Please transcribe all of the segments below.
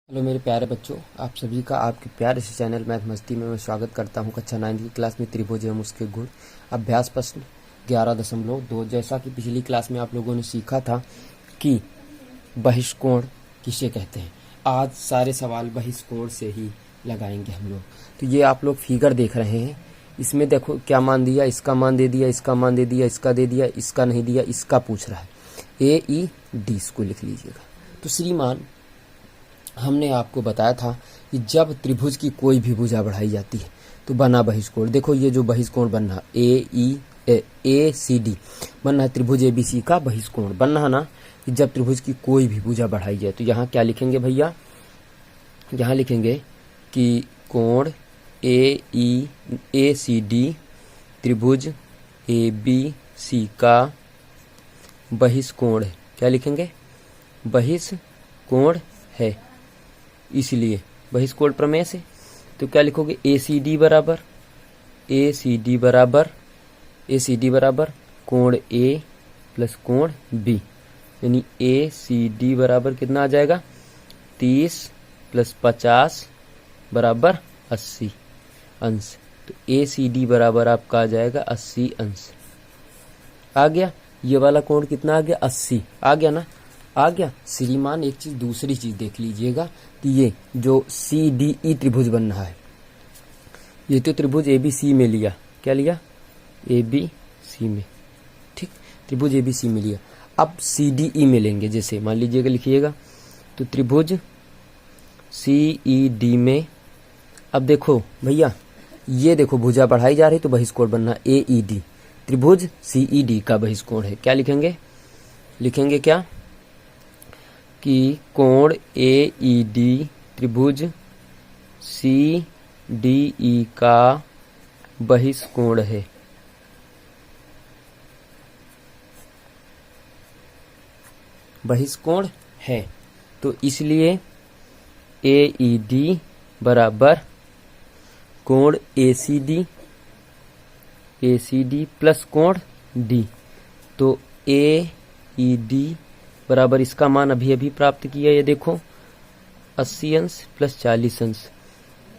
Hello मेरे प्यारे बच्चों, आप सभी का आपके प्यारे से चैनल मैथ मस्ती में मैं स्वागत करता हूं। कक्षा 9 की क्लास में त्रिभुज एवं उसके गुण अभ्यास प्रश्न 11.2। जैसा कि पिछली क्लास में आप लोगों ने सीखा था कि बहिष्कोण किसे कहते हैं, आज सारे सवाल बहिष्कोण से ही लगाएंगे हम लोग। तो ये आप लोग फिगर देख रहे हैं, इसमें देखो क्या मान दिया, इसका मान दे दिया, इसका मान दे दिया, इसका दे दिया, इसका नहीं दिया, इसका पूछ रहा है। AED इसको लिख लीजिएगा। तो श्रीमान, हमने आपको बताया था कि जब त्रिभुज की कोई भी भुजा बढ़ाई जाती है तो बना बहिष्कोण। देखो ये जो बहिष्कोण बन रहा ACD बन रहा है, त्रिभुज ABC का बहिष्कोण बन रहा ना। कि जब त्रिभुज की कोई भी भुजा बढ़ाई जाए तो यहाँ क्या लिखेंगे भैया, यहाँ लिखेंगे कि कोण ACD त्रिभुज ABC का बहिष्कोण है। क्या लिखेंगे? बहिष्कोण है, इसलिए बहिष्कोण प्रमेय से। तो क्या लिखोगे? ACD बराबर कोण A प्लस कोण B, यानी ACD बराबर कितना आ जाएगा? 30 प्लस 50 बराबर 80 अंश। तो ACD बराबर आपका आ जाएगा 80 अंश। आ गया? ये वाला कोण कितना आ गया? 80 आ गया ना? आ गया। श्रीमान एक चीज, दूसरी चीज देख लीजिएगा कि ये जो CDE त्रिभुज बन रहा है, ये तो त्रिभुज ABC में लिया। क्या लिया? ABC में, ठीक, त्रिभुज ABC में लिया। अब CDE में लेंगे, जैसे मान लीजिएगा, लिखिएगा तो त्रिभुज CED में। अब देखो भैया, ये देखो भुजा बढ़ाई जा रही तो बहिष्कोण बनना AED, त्रिभुज CED का बहिष्कोण है। क्या लिखेंगे? लिखेंगे क्या कि कोण AED त्रिभुज CDE का बहिष्कोण है। बहिष्कोण है, तो इसलिए AED बराबर कोण ACD प्लस कोण D। तो AED बराबर, इसका मान अभी अभी प्राप्त किया, ये देखो 80 अंश प्लस 40 अंश।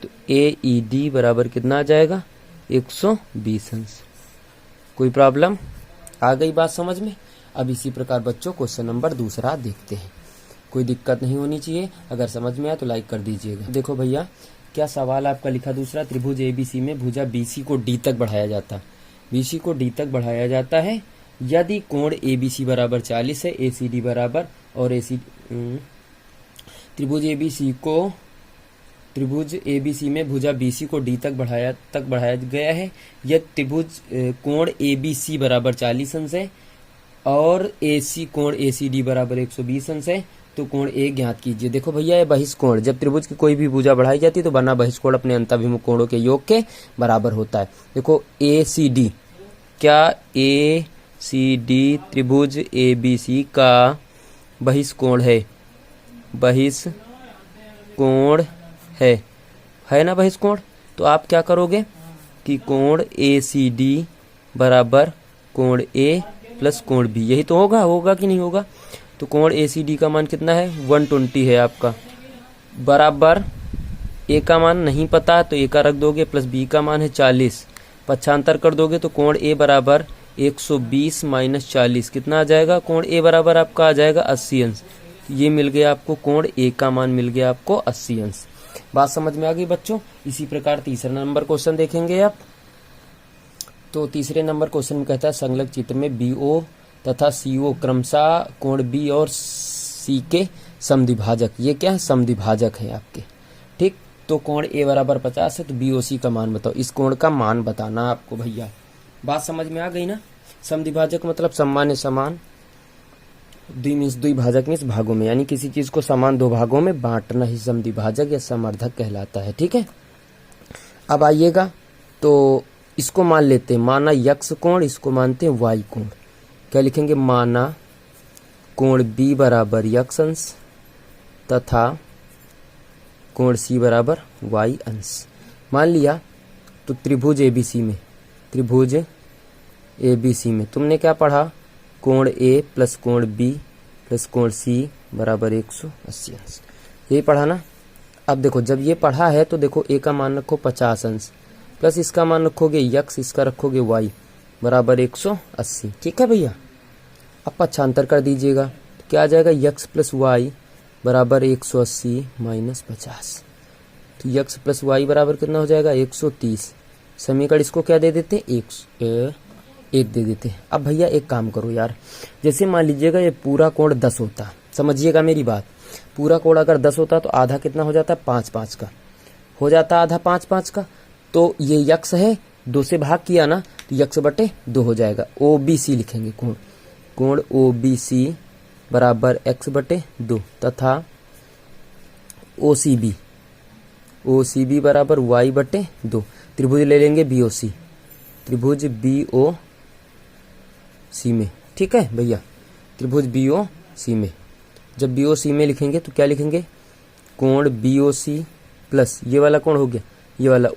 तो AED बराबर कितना आ जाएगा? 120 अंश। कोई प्रॉब्लम? आ गई बात समझ में? अब इसी प्रकार बच्चों क्वेश्चन नंबर दूसरा देखते हैं। कोई दिक्कत नहीं होनी चाहिए, अगर समझ में आए तो लाइक कर दीजिएगा। देखो भैया, क्या सवाल आपका लिखा दूसरा, त्रिभुज ABC में भुजा BC को D तक बढ़ाया जाता। BC को D तक बढ़ाया जाता है यदि कोण ABC बराबर 40 है, ACD बराबर, और त्रिभुज ABC में भुजा BC को D तक बढ़ाया गया है। यदि त्रिभुज कोण ABC बराबर 40 अंश है और कोण ACD बराबर 120 अंश है, तो कोण A ज्ञात कीजिए। देखो भैया, ये बहिष्कोण, जब त्रिभुज की कोई भी भुजा बढ़ाई जाती है तो बना बहिष्कोण अपने अंतःभिमुख कोणों के योग के बराबर होता है। देखो ACD, क्या ACD त्रिभुज ABC का बहिष्कोण है? बहिष्कोण है ना बहिष्कोण। तो आप क्या करोगे कि कोण ACD बराबर कोण A प्लस कोण B, यही तो होगा कि नहीं होगा? तो कोण ACD का मान कितना है? 120 है आपका, बराबर A का मान नहीं पता तो A का रख दोगे, प्लस B का मान है 40, पक्षांतर कर दोगे तो कोण A बराबर 120 माइनस 40 कितना आ जाएगा? कोण A बराबर आपका आ जाएगा 80 अंश। ये मिल गया आपको, कोण A का मान मिल गया आपको 80 अंश। बात समझ में आ गई बच्चों? इसी प्रकार तीसरा नंबर क्वेश्चन देखेंगे आप। तो तीसरे नंबर क्वेश्चन में कहता है, संलग्न चित्र में BO तथा CO क्रमशः कोण B और C के समद्विभाजक। ये क्या है? समद्विभाजक है आपके, ठीक। तो कोण A बराबर 50 है, तो BOC का मान बताओ। इस कोण का मान बताना आपको भैया। बात समझ में आ गई ना? समद्विभाजक मतलब समान समान, द्विभाजक में इस भागों में, यानी किसी चीज को समान दो भागों में बांटना ही समद्विभाजक या समवर्धक कहलाता है, ठीक है। अब आइएगा, तो इसको मान लेते हैं, माना यक्ष कोण, इसको मानते हैं वाई कोण। क्या लिखेंगे? माना कोण B बराबर यक्ष अंश तथा कोण C बराबर वाई अंश। मान लिया। तो त्रिभुज ABC में तुमने क्या पढ़ा? कोण A प्लस कोण B प्लस कोण C बराबर 180 अंश, यही पढ़ा ना। अब देखो जब ये पढ़ा है तो देखो ए का मान रखो 50 अंश प्लस इसका मान रखोगे यक्स, इसका रखोगे वाई बराबर 180। ठीक है भैया। अब पक्षांतर कर दीजिएगा तो क्या आ जाएगा, यक्स प्लस वाई बराबर 180 माइनस 50। तो यक्स प्लस वाई बराबर कितना हो जाएगा 130। समीकरण इसको क्या दे देते, एक दे देते। अब भैया एक काम करो यार, जैसे मान लीजिएगा ये पूरा कोण 10 होता, समझिएगा मेरी बात, पूरा कोण अगर 10 होता तो आधा कितना हो जाता, 5-5 का हो जाता, आधा 5-5 का। तो ये यक्स है, 2 से भाग किया ना तो यक्स बटे 2 हो जाएगा। ओबीसी लिखेंगे, कोण ओबीसी बराबर x बटे 2 तथा ओसीबी बराबर y बटे 2। त्रिभुज ले लेंगे बीओसी, त्रिभुज बीओसी में। ठीक है भैया, त्रिभुज बीओसी में। जब बीओसी में लिखेंगे तो क्या लिखेंगे, कोण बीओसी प्लस ये वाला कोण हो गया, ये वाला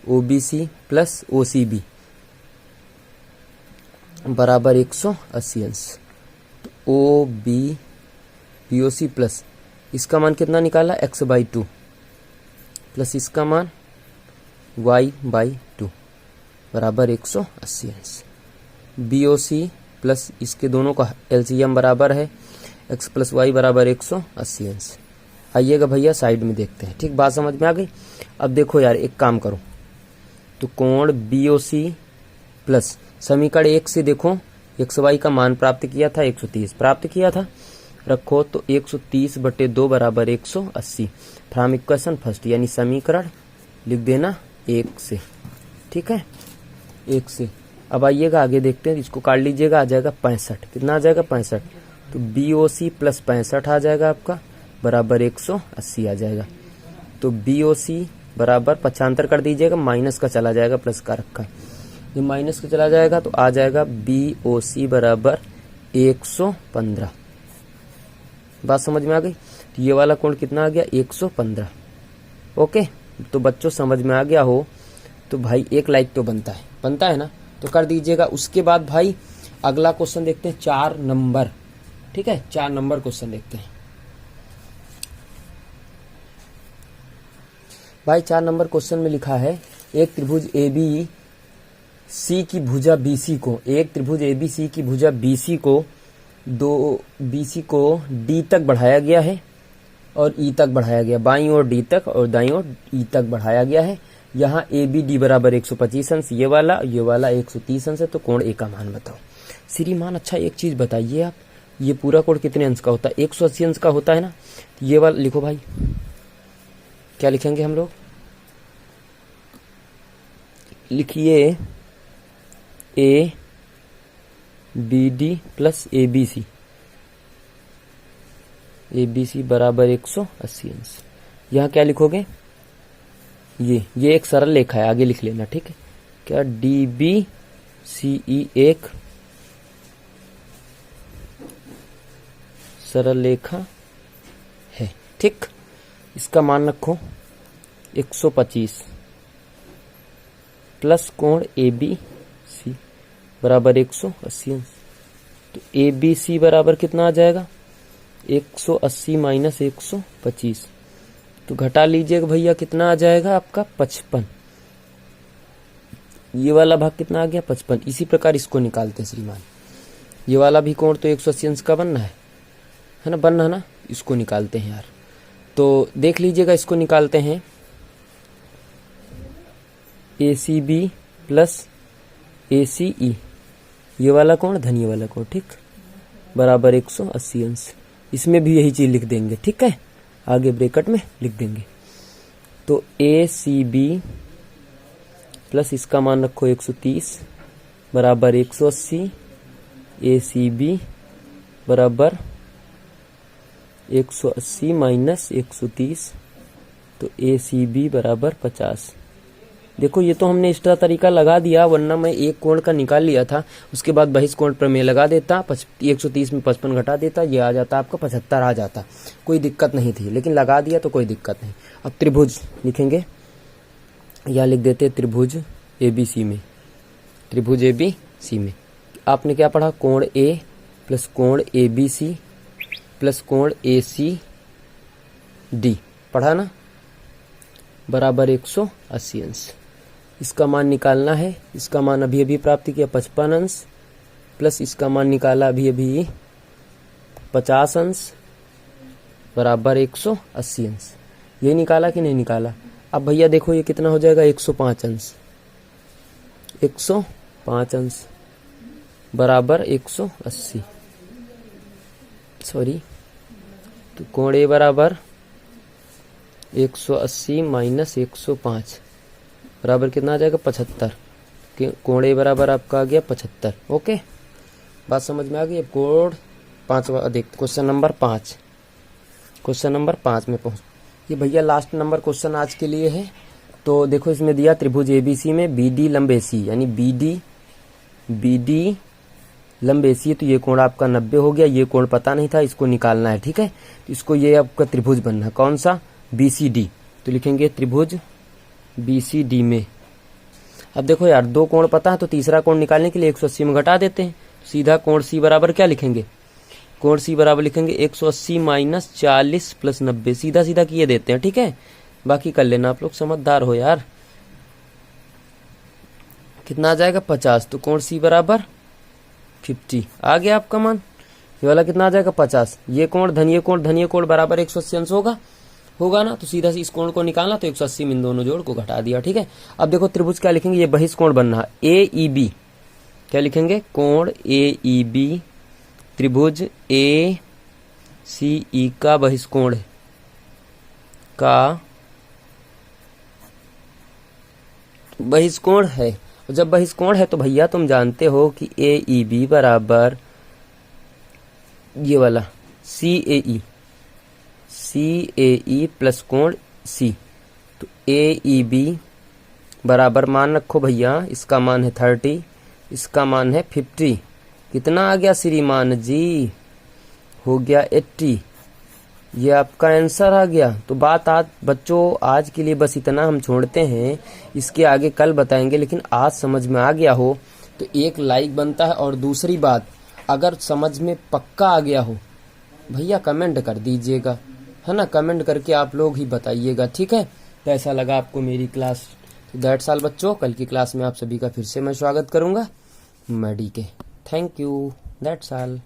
ओबीसी प्लस ओसीबी बराबर 180 अंश। तो बीओसी प्लस इसका मान कितना निकाला, x/2 प्लस इसका मान y/2 बराबर 180 अंश। बीओसी प्लस इसके दोनों का एलसीएम बराबर है x प्लस वाई बराबर 180 अंश। आइएगा भैया साइड में देखते हैं। ठीक, बात समझ में आ गई। अब देखो यार एक काम करो, तो कोण बीओसी प्लस समीकरण 1 से देखो एक्स वाई का मान प्राप्त किया था, 130 प्राप्त किया था, रखो तो 130/2 बराबर 180 फ्रॉम इक्वेशन फर्स्ट, यानी समीकरण लिख देना 1 से। ठीक है, 1 से। अब आइएगा आगे देखते हैं, इसको काट लीजिएगा, आ जाएगा 65। कितना आ जाएगा, 65। तो बीओसी प्लस 65 आ जाएगा आपका बराबर 180 आ जाएगा। तो बीओसी बराबर पक्षांतर कर दीजिएगा, माइनस का चला जाएगा प्लस का रखा, ये माइनस का चला जाएगा तो आ जाएगा बीओसी बराबर 115। बात समझ में आ गई। तो ये वाला कोण कितना आ गया, 115। ओके, तो बच्चों समझ में आ गया हो तो भाई एक लाइक तो बनता है ना, तो कर दीजिएगा। उसके बाद भाई अगला क्वेश्चन देखते हैं, 4 नंबर। ठीक है, 4 नंबर क्वेश्चन देखते हैं भाई। 4 नंबर क्वेश्चन में लिखा है, एक त्रिभुज AB सी की भुजा BC को, एक त्रिभुज ABC की भुजा BC को BC को D तक बढ़ाया गया है और E तक बढ़ाया गया, बाईं ओर D तक और दाईं ओर E तक बढ़ाया गया है। यहाँ ABD बराबर 125 अंश, ये वाला 130 अंश है। तो कोण A का मान बताओ। श्रीमान अच्छा एक चीज बताइए आप, ये पूरा कोण कितने अंश का होता है, 180 अंश का होता है ना। तो ये वाला लिखो भाई, क्या लिखेंगे हम लोग, लिखिए ABD प्लस ABC बराबर 180 अंश। यहाँ क्या लिखोगे, ये एक सरल रेखा है, आगे लिख लेना। ठीक है, क्या DBCE एक सरल रेखा है। ठीक, इसका मान रखो 125 प्लस कोण ABC बराबर 180 अंश। तो ABC बराबर कितना आ जाएगा, 180 माइनस 125। तो घटा लीजिएगा भैया, कितना आ जाएगा आपका 55। ये वाला भाग कितना आ गया, 55। इसी प्रकार इसको निकालते हैं श्रीमान, ये वाला भी कोण तो 180 अंश का बनना है ना, बनना है ना। इसको निकालते हैं यार, तो देख लीजिएगा, इसको निकालते हैं। ACB प्लस ACE, ये वाला कोण धन, ये वाला कोण, ठीक, बराबर 180 अंश। इसमें भी यही चीज लिख देंगे। ठीक है, आगे ब्रैकेट में लिख देंगे। तो ACB प्लस इसका मान रखो 130 बराबर 180, ACB बराबर 180 माइनस 130, तो ACB बराबर 50। देखो ये तो हमने एक्स्ट्रा तरीका लगा दिया, वरना मैं एक कोण का निकाल लिया था, उसके बाद बहिष्कोण प्रमेय लगा देता, 130 में 55 घटा देता, ये आ जाता आपका 75 आ जाता, कोई दिक्कत नहीं थी, लेकिन लगा दिया तो कोई दिक्कत नहीं। अब त्रिभुज लिखेंगे, या लिख देते त्रिभुज ABC में, त्रिभुज ABC में आपने क्या पढ़ा, कोण A प्लस कोण ABC प्लस कोण AC डी, पढ़ा ना, बराबर 180 अंश। इसका मान निकालना है। इसका मान अभी अभी प्राप्त किया 55 अंश, प्लस इसका मान निकाला अभी अभी 50 अंश, बराबर 180 अंश। ये निकाला कि नहीं निकाला? अब भैया देखो ये कितना हो जाएगा, 105 अंश, 105 अंश बराबर 180, सॉरी, तो कोण ए बराबर 180 माइनस 105 बराबर कितना आ जाएगा, 75। कोण ए बराबर आपका आ गया 75। ओके, बात समझ में आ गई। अब कोण 5 देख, क्वेश्चन नंबर 5, क्वेश्चन नंबर 5 में पहुंच। ये भैया लास्ट नंबर क्वेश्चन आज के लिए है। तो देखो इसमें दिया त्रिभुज एबीसी में बीडी लंब एसी, यानी बीडी लंब एसी है, तो ये कोण आपका 90 हो गया। ये कोण पता नहीं था, इसको निकालना है, ठीक है। तो इसको ये आपका त्रिभुज बनना है, कौन सा, बीसीडी। तो लिखेंगे त्रिभुज बीसीडी में। अब देखो यार, दो कोण पता है, तो तीसरा कोण निकालने के लिए 180 में घटा देते हैं। सीधा कोण सी बराबर क्या लिखेंगे, कोण सी बराबर लिखेंगे 180 माइनस 40 प्लस 90, सीधा सीधा किए देते हैं, ठीक है। बाकी कर लेना, आप लोग समझदार हो यार। कितना आ जाएगा, 50। तो कोण सी बराबर 50 आ गया आपका मान। ये वाला कितना आ जाएगा, 50। ये कोण धनिये कोण बराबर 180 अंश होगा ना। तो सीधा से इस कोण को निकालना, तो 180 में इन दोनों जोड़ को घटा दिया, ठीक है। अब देखो त्रिभुज क्या लिखेंगे, ये बहिष्कोण बनना है, AEB। क्या लिखेंगे, कोण AEB त्रिभुज ACE का बहिष्कोण है। और जब बहिष्कोण है तो भैया तुम जानते हो कि AEB बराबर ये वाला CAE प्लस कोण C। तो AEB बराबर मान रखो भैया, इसका मान है 30, इसका मान है 50। कितना आ गया श्रीमान जी, हो गया 80। ये आपका आंसर आ गया। तो बात आज बच्चों, आज के लिए बस इतना हम छोड़ते हैं, इसके आगे कल बताएंगे। लेकिन आज समझ में आ गया हो तो एक लाइक बनता है। और दूसरी बात, अगर समझ में पक्का आ गया हो भैया कमेंट कर दीजिएगा, है ना। कमेंट करके आप लोग ही बताइएगा, ठीक है। कैसा लगा आपको मेरी क्लास। तो दैट्स ऑल बच्चों, कल की क्लास में आप सभी का फिर से मैं स्वागत करूंगा मैडी के। Thank you, that's all.